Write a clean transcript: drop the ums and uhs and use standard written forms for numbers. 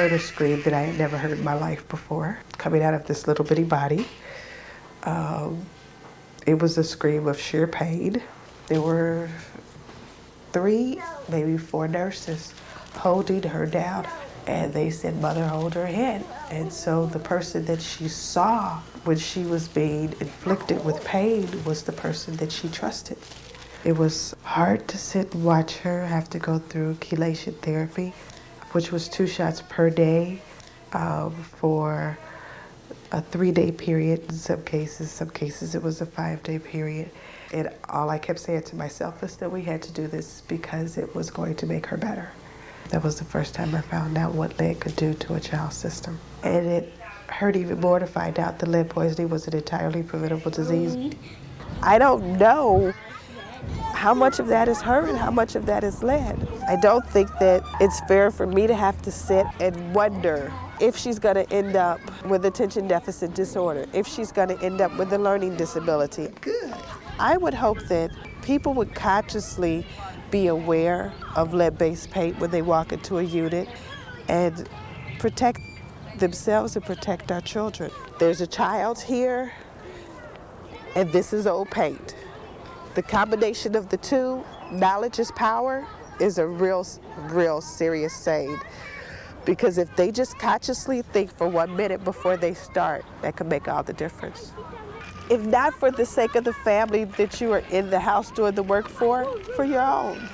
heard a scream that I had never heard in my life before, coming out of this little bitty body. It was a scream of sheer pain. There were 3, maybe 4 nurses holding her down, and they said, "Mother, hold her head." And so the person that she saw when she was being inflicted with pain was the person that she trusted. It was hard to sit and watch her have to go through chelation therapy, which was 2 shots per day for a 3-day period in some cases it was a 5-day period. And all I kept saying to myself is that we had to do this because it was going to make her better. That was the first time I found out what lead could do to a child's system. And it hurt even more to find out that lead poisoning was an entirely preventable disease. I don't know how much of that is her and how much of that is lead. I don't think that it's fair for me to have to sit and wonder if she's going to end up with attention deficit disorder, if she's going to end up with a learning disability. Good. I would hope that people would consciously be aware of lead-based paint when they walk into a unit and protect themselves and protect our children. There's a child here, and this is old paint. The combination of the two, knowledge is power, is a real serious saying. Because if they just consciously think for 1 minute before they start, that could make all the difference. If not for the sake of the family that you are in the house doing the work for your own.